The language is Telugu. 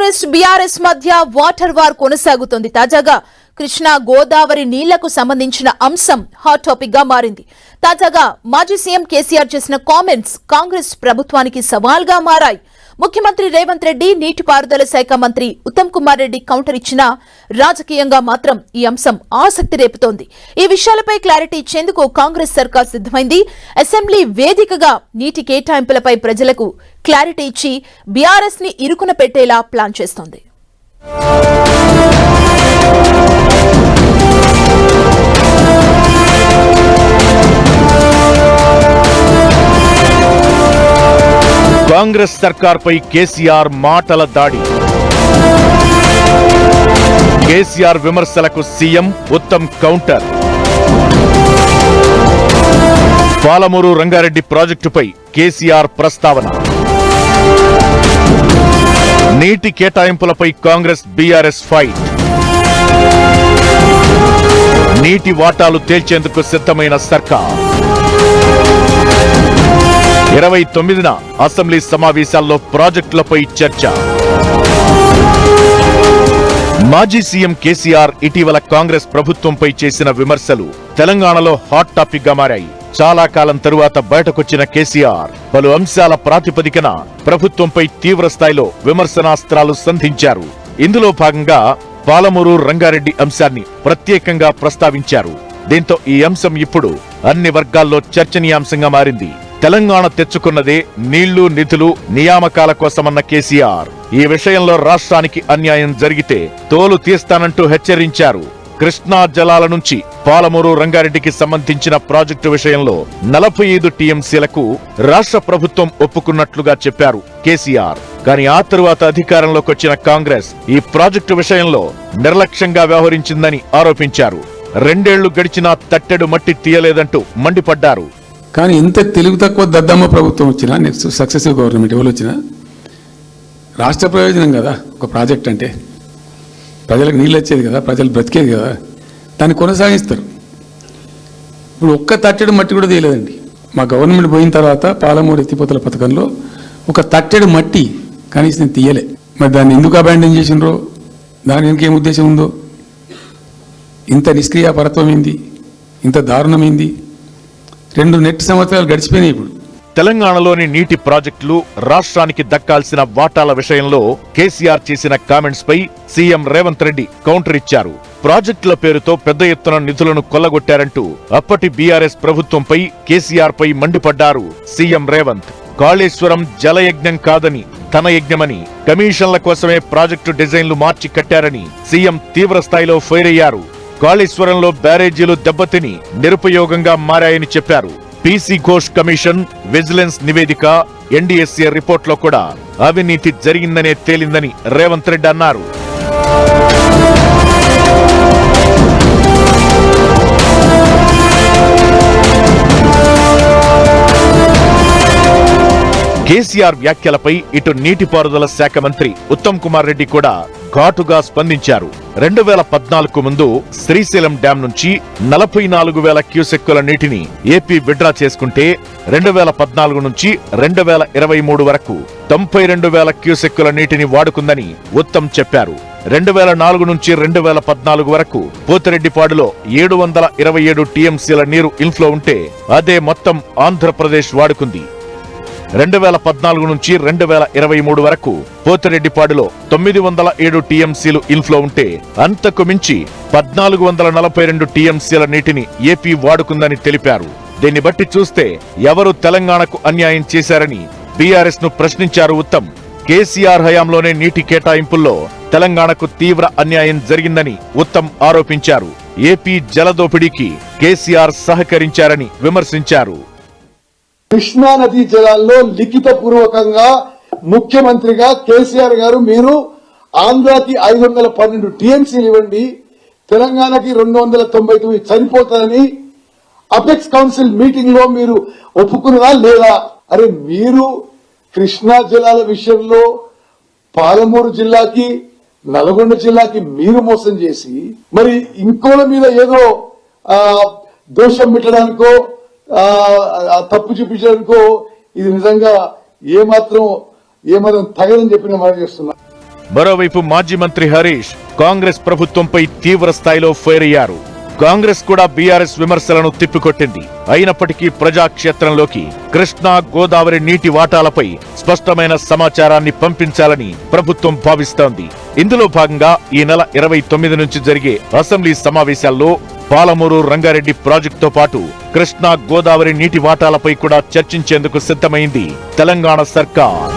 కాంగ్రెస్ బీఆర్ఎస్ మధ్య వాటర్ వార్ కొనసాగుతోంది. తాజాగా కృష్ణా గోదావరి నీళ్లకు సంబంధించిన అంశం హాట్ టాపిక్ గా మారింది. తాజాగా మాజీ సీఎం కేసీఆర్ చేసిన కామెంట్స్ కాంగ్రెస్ ప్రభుత్వానికి సవాల్గా మారాయి. ముఖ్యమంత్రి రేవంత్ రెడ్డి, నీటిపారుదల శాఖ మంత్రి ఉత్తమ్ కుమార్ రెడ్డి కౌంటర్ ఇచ్చినా రాజకీయంగా మాత్రం ఈ అంశం ఆసక్తి రేపుతోంది. ఈ విషయాలపై క్లారిటీ ఇచ్చేందుకు కాంగ్రెస్ సర్కార్ సిద్దమైంది. అసెంబ్లీ వేదికగా నీటి కేటాయింపులపై ప్రజలకు క్లారిటీ ఇచ్చి బీఆర్ఎస్ ని ఇరుకున పెట్టేలా ప్లాన్ చేస్తోంది. కాంగ్రెస్ సర్కార్పై కేసీఆర్ మాటల దాడి. కేసీఆర్ విమర్శలకు సీఎం ఉత్తమ్ కౌంటర్. పాలమూరు రంగారెడ్డి ప్రాజెక్టుపై కేసీఆర్ ప్రస్తావన. నీటి కేటాయింపులపై కాంగ్రెస్ బీఆర్ఎస్ ఫైట్. నీటి వాటాలు తేల్చేందుకు సిద్ధమైన సర్కార్. 29న అసెంబ్లీ సమావేశాల్లో ప్రాజెక్టులపై చర్చ. మాజీ సీఎం కేసీఆర్ ఇటీవల కాంగ్రెస్ ప్రభుత్వంపై చేసిన విమర్శలు తెలంగాణలో హాట్ టాపిక్ గా మారాయి. చాలా కాలం తరువాత బయటకొచ్చిన కేసీఆర్ పలు అంశాల ప్రాతిపదికన ప్రభుత్వంపై తీవ్ర స్థాయిలో విమర్శనాస్త్రాలు సంధించారు. ఇందులో భాగంగా పాలమూరు రంగారెడ్డి అంశాన్ని ప్రత్యేకంగా ప్రస్తావించారు. దీంతో ఈ అంశం ఇప్పుడు అన్ని వర్గాల్లో చర్చనీయాంశంగా మారింది. తెలంగాణ తెచ్చుకున్నదే నీళ్లు, నిధులు, నియామకాల కోసమన్న కేసీఆర్ ఈ విషయంలో రాష్ట్రానికి అన్యాయం జరిగితే తోలు తీస్తానంటూ హెచ్చరించారు. కృష్ణా జలాల నుంచి పాలమూరు రంగారెడ్డికి సంబంధించిన ప్రాజెక్టు విషయంలో 45 టీఎంసీలకు రాష్ట్ర ప్రభుత్వం ఒప్పుకున్నట్లుగా చెప్పారు కేసీఆర్. కానీ ఆ తరువాత అధికారంలోకి వచ్చిన కాంగ్రెస్ ఈ ప్రాజెక్టు విషయంలో నిర్లక్ష్యంగా వ్యవహరించిందని ఆరోపించారు. 2 ఏళ్లు గడిచినా తట్టెడు మట్టి తీయలేదంటూ మండిపడ్డారు. కానీ ఇంత తెలుగు తక్కువ దద్దమ్మ ప్రభుత్వం వచ్చినా, నెక్స్ట్ సక్సెసివ్ గవర్నమెంట్ ఎవరు వచ్చినా రాష్ట్ర ప్రయోజనం కదా ఒక ప్రాజెక్ట్ అంటే. ప్రజలకు నీళ్ళు వచ్చేది కదా, ప్రజలు బ్రతికేది కదా, దాన్ని కొనసాగిస్తారు. ఇప్పుడు ఒక్క తట్టెడు మట్టి కూడా తీయలేదండి. మా గవర్నమెంట్ పోయిన తర్వాత పాలమూరు ఎత్తిపోతల పథకంలో ఒక తట్టెడు మట్టి కనీసం తీయలే. మరి దాన్ని ఎందుకు అబాండన్ చేసినరో, దాని ఇంకేం ఉద్దేశం ఉందో, ఇంత నిష్క్రియాపరత్వం ఏంది, ఇంత దారుణమైంది. 2 నెట్ సంవత్సరాలు గడిచిపోయినాయి. ఇప్పుడు తెలంగాణలోని నీటి ప్రాజెక్టులు, రాష్ట్రానికి దక్కాల్సిన వాటాల విషయంలో కేసీఆర్ చేసిన కామెంట్స్ పై సీఎం రేవంత్ రెడ్డి కౌంటర్ ఇచ్చారు. ప్రాజెక్టుల పేరుతో పెద్ద ఎత్తున నిధులను కొల్లగొట్టారంటూ అప్పటి బీఆర్ఎస్ ప్రభుత్వంపై కేసీఆర్ పై మండిపడ్డారు సీఎం రేవంత్. కాళేశ్వరం జలయజ్ఞం కాదని ధన యజ్ఞమని, కమిషన్ల కోసమే ప్రాజెక్టు డిజైన్లు మార్చి కట్టారని సీఎం తీవ్ర స్థాయిలో ఫైర్ అయ్యారు. కాళేశ్వరంలో బ్యారేజీలు దెబ్బతిని నిరుపయోగంగా మారాయని చెప్పారు. పీసీ ఘోష్ కమిషన్, విజిలెన్స్ నివేదిక, ఎన్డీఎస్ఏ రిపోర్ట్లో కూడా అవినీతి జరిగిందనే తేలిందని రేవంత్ రెడ్డి అన్నారు. కేసీఆర్ వ్యాఖ్యలపై ఇటు నీటిపారుదల శాఖ మంత్రి ఉత్తమ్ కుమార్ రెడ్డి కూడా ఘాటుగా స్పందించారు. 2014 ముందు శ్రీశైలం డ్యాం నుంచి 44,000 క్యూసెక్కుల నీటిని ఏపీ విడ్రా చేసుకుంటే 2014 నుంచి 2023 వరకు 92,000 క్యూసెక్కుల నీటిని వాడుకుందని ఉత్తమ్ చెప్పారు. 2004 నుంచి 2014 వరకు పోతిరెడ్డిపాడులో 727 టీఎంసీల నీరు ఇన్ఫ్లో ఉంటే అదే మొత్తం ఆంధ్రప్రదేశ్ వాడుకుంది. 2014 నుంచి 2023 వరకు పోతిరెడ్డిపాడులో 907 టీఎంసీలు ఇన్ఫ్లో ఉంటే అంతకు మించి 1442 టీఎంసీల నీటిని ఏపీ వాడుకుందని తెలిపారు. దీన్ని బట్టి చూస్తే ఎవరు తెలంగాణకు అన్యాయం చేశారని బీఆర్ఎస్ ను ప్రశ్నించారు ఉత్తమ్. కేసీఆర్ హయాంలోనే నీటి కేటాయింపుల్లో తెలంగాణకు తీవ్ర అన్యాయం జరిగిందని ఉత్తమ్ ఆరోపించారు. ఏపీ జలదోపిడీకి కేసీఆర్ సహకరించారని విమర్శించారు. కృష్ణా నదీ జలాల్లో లిఖిత పూర్వకంగా ముఖ్యమంత్రిగా కేసీఆర్ గారు మీరు ఆంధ్రాకి 512 టీఎంసీలు ఇవ్వండి, తెలంగాణకి 299 సరిపోతారని అపెక్స్ కౌన్సిల్ మీటింగ్ లో మీరు ఒప్పుకున్నదా లేదా? అరే మీరు కృష్ణా జలాల విషయంలో పాలమూరు జిల్లాకి, నల్గొండ జిల్లాకి మీరు మోసం చేసి మరి ఇంకోల మీద ఏదో దోషం పెట్టడానికో తప్పు చూపించడానికో ఇది నిజంగా ఏమాత్రం తగదని చెప్పి నేను మాట చేస్తున్నా. మరోవైపు మాజీ మంత్రి హరీష్ కాంగ్రెస్ ప్రభుత్వంపై తీవ్ర స్థాయిలో ఫైర్ అయ్యారు. కాంగ్రెస్ కూడా బీఆర్ఎస్ విమర్శలను తిప్పికొట్టింది. అయినప్పటికీ ప్రజాక్షేత్రంలోకి కృష్ణా గోదావరి నీటి వాటాలపై స్పష్టమైన సమాచారాన్ని పంపించాలని ప్రభుత్వం భావిస్తోంది. ఇందులో భాగంగా ఈ నెల 29 నుంచి జరిగే అసెంబ్లీ సమావేశాల్లో పాలమూరు రంగారెడ్డి ప్రాజెక్టుతో పాటు కృష్ణా గోదావరి నీటి వాటాలపై కూడా చర్చించేందుకు సిద్ధమైంది తెలంగాణ సర్కార్.